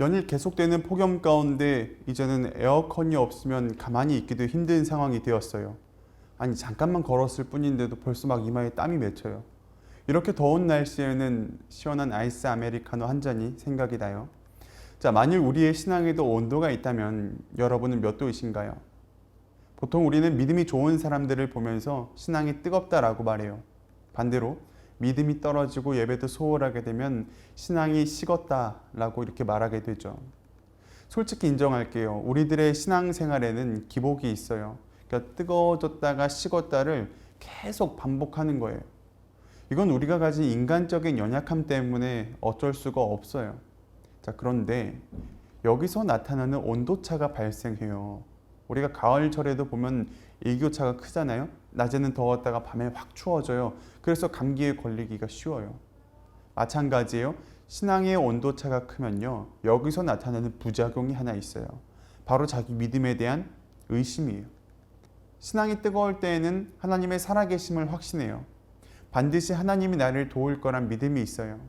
연일 계속되는 폭염 가운데 이제는 에어컨이 없으면 가만히 있기도 힘든 상황이 되었어요. 아니, 잠깐만 걸었을 뿐인데도 벌써 막 이마에 땀이 맺혀요. 이렇게 더운 날씨에는 시원한 아이스 아메리카노 한 잔이 생각이 나요. 자, 만일 우리의 신앙에도 온도가 있다면 여러분은 몇 도이신가요? 보통 우리는 믿음이 좋은 사람들을 보면서 신앙이 뜨겁다라고 말해요. 반대로 믿음이 떨어지고 예배도 소홀하게 되면 신앙이 식었다라고 이렇게 말하게 되죠. 솔직히 인정할게요. 우리들의 신앙생활에는 기복이 있어요. 그러니까 뜨거워졌다가 식었다를 계속 반복하는 거예요. 이건 우리가 가진 인간적인 연약함 때문에 어쩔 수가 없어요. 자, 그런데 여기서 나타나는 온도차가 발생해요. 우리가 가을철에도 보면 일교차가 크잖아요. 낮에는 더웠다가 밤에 확 추워져요. 그래서 감기에 걸리기가 쉬워요. 마찬가지예요. 신앙의 온도차가 크면요, 여기서 나타나는 부작용이 하나 있어요. 바로 자기 믿음에 대한 의심이에요. 신앙이 뜨거울 때에는 하나님의 살아계심을 확신해요. 반드시 하나님이 나를 도울 거란 믿음이 있어요.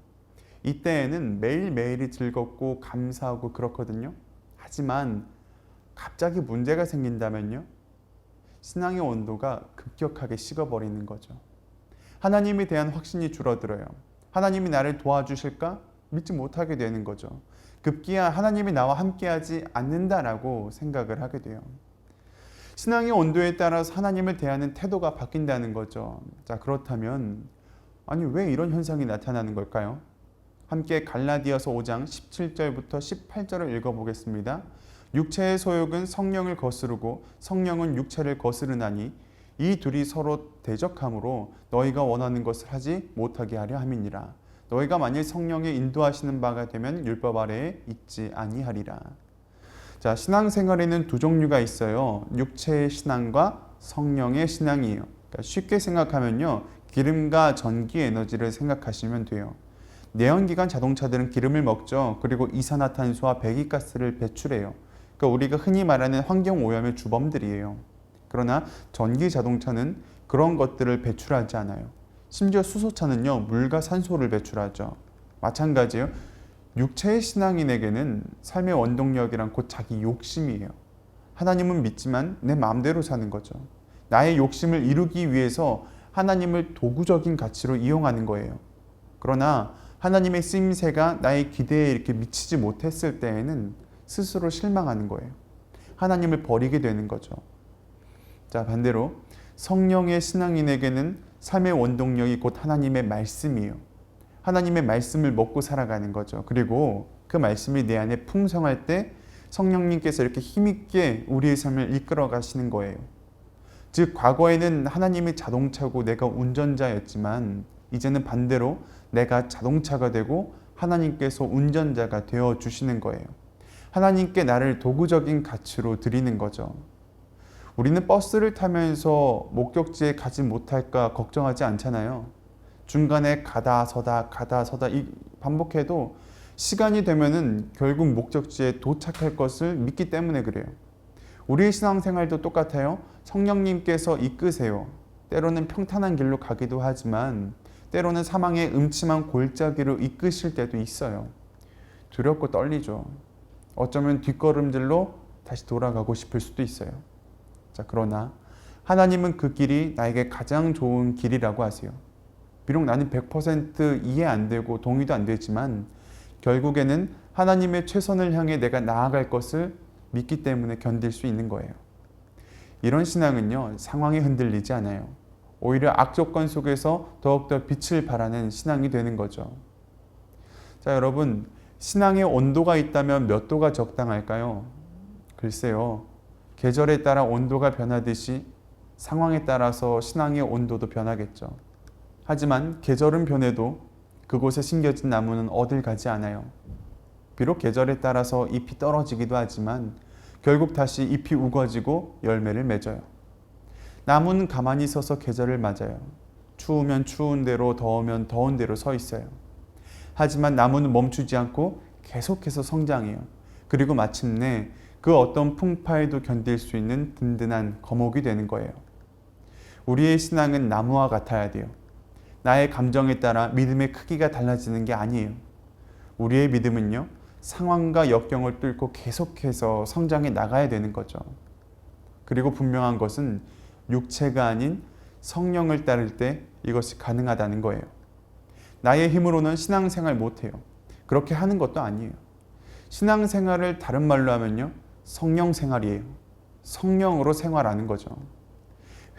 이때에는 매일매일이 즐겁고 감사하고 그렇거든요. 하지만 갑자기 문제가 생긴다면요, 신앙의 온도가 급격하게 식어버리는 거죠. 하나님에 대한 확신이 줄어들어요. 하나님이 나를 도와주실까? 믿지 못하게 되는 거죠. 급기야 하나님이 나와 함께하지 않는다라고 생각을 하게 돼요. 신앙의 온도에 따라서 하나님을 대하는 태도가 바뀐다는 거죠. 자, 그렇다면 아니, 왜 이런 현상이 나타나는 걸까요? 함께 갈라디아서 5장 17절부터 18절을 읽어보겠습니다. 육체의 소욕은 성령을 거스르고 성령은 육체를 거스르나니 이 둘이 서로 대적함으로 너희가 원하는 것을 하지 못하게 하려 함이니라. 너희가 만일 성령의 인도하시는 바가 되면 율법 아래에 있지 아니하리라. 자, 신앙생활에는 두 종류가 있어요. 육체의 신앙과 성령의 신앙이에요. 그러니까 쉽게 생각하면요, 기름과 전기 에너지를 생각하시면 돼요. 내연기관 자동차들은 기름을 먹죠. 그리고 이산화탄소와 배기가스를 배출해요. 그러니까 우리가 흔히 말하는 환경오염의 주범들이에요. 그러나 전기 자동차는 그런 것들을 배출하지 않아요. 심지어 수소차는요, 물과 산소를 배출하죠. 마찬가지예요. 육체의 신앙인에게는 삶의 원동력이란 곧 자기 욕심이에요. 하나님은 믿지만 내 마음대로 사는 거죠. 나의 욕심을 이루기 위해서 하나님을 도구적인 가치로 이용하는 거예요. 그러나 하나님의 쓰임새가 나의 기대에 이렇게 미치지 못했을 때에는 스스로 실망하는 거예요. 하나님을 버리게 되는 거죠. 자, 반대로 성령의 신앙인에게는 삶의 원동력이 곧 하나님의 말씀이에요. 하나님의 말씀을 먹고 살아가는 거죠. 그리고 그 말씀이 내 안에 풍성할 때 성령님께서 이렇게 힘있게 우리의 삶을 이끌어 가시는 거예요. 즉, 과거에는 하나님이 자동차고 내가 운전자였지만 이제는 반대로 내가 자동차가 되고 하나님께서 운전자가 되어 주시는 거예요. 하나님께 나를 도구적인 가치로 드리는 거죠. 우리는 버스를 타면서 목적지에 가지 못할까 걱정하지 않잖아요. 중간에 가다 서다 반복해도 시간이 되면은 결국 목적지에 도착할 것을 믿기 때문에 그래요. 우리의 신앙생활도 똑같아요. 성령님께서 이끄세요. 때로는 평탄한 길로 가기도 하지만 때로는 사망의 음침한 골짜기로 이끄실 때도 있어요. 두렵고 떨리죠. 어쩌면 뒷걸음질로 다시 돌아가고 싶을 수도 있어요. 자, 그러나 하나님은 그 길이 나에게 가장 좋은 길이라고 하세요. 비록 나는 100% 이해 안 되고 동의도 안 되지만 결국에는 하나님의 최선을 향해 내가 나아갈 것을 믿기 때문에 견딜 수 있는 거예요. 이런 신앙은요, 상황에 흔들리지 않아요. 오히려 악조건 속에서 더욱더 빛을 발하는 신앙이 되는 거죠. 자, 여러분, 신앙의 온도가 있다면 몇 도가 적당할까요? 글쎄요, 계절에 따라 온도가 변하듯이 상황에 따라서 신앙의 온도도 변하겠죠. 하지만 계절은 변해도 그곳에 심겨진 나무는 어딜 가지 않아요. 비록 계절에 따라서 잎이 떨어지기도 하지만 결국 다시 잎이 우거지고 열매를 맺어요. 나무는 가만히 서서 계절을 맞아요. 추우면 추운 대로, 더우면 더운 대로 서 있어요. 하지만 나무는 멈추지 않고 계속해서 성장해요. 그리고 마침내 그 어떤 풍파에도 견딜 수 있는 든든한 거목이 되는 거예요. 우리의 신앙은 나무와 같아야 돼요. 나의 감정에 따라 믿음의 크기가 달라지는 게 아니에요. 우리의 믿음은요, 상황과 역경을 뚫고 계속해서 성장해 나가야 되는 거죠. 그리고 분명한 것은 육체가 아닌 성령을 따를 때 이것이 가능하다는 거예요. 나의 힘으로는 신앙생활 못해요. 그렇게 하는 것도 아니에요. 신앙생활을 다른 말로 하면요, 성령생활이에요. 성령으로 생활하는 거죠.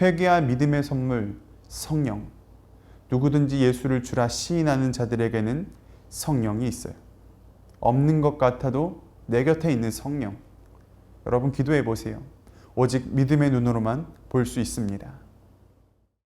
회개와 믿음의 선물, 성령. 누구든지 예수를 주라 시인하는 자들에게는 성령이 있어요. 없는 것 같아도 내 곁에 있는 성령. 여러분 기도해 보세요. 오직 믿음의 눈으로만 볼 수 있습니다.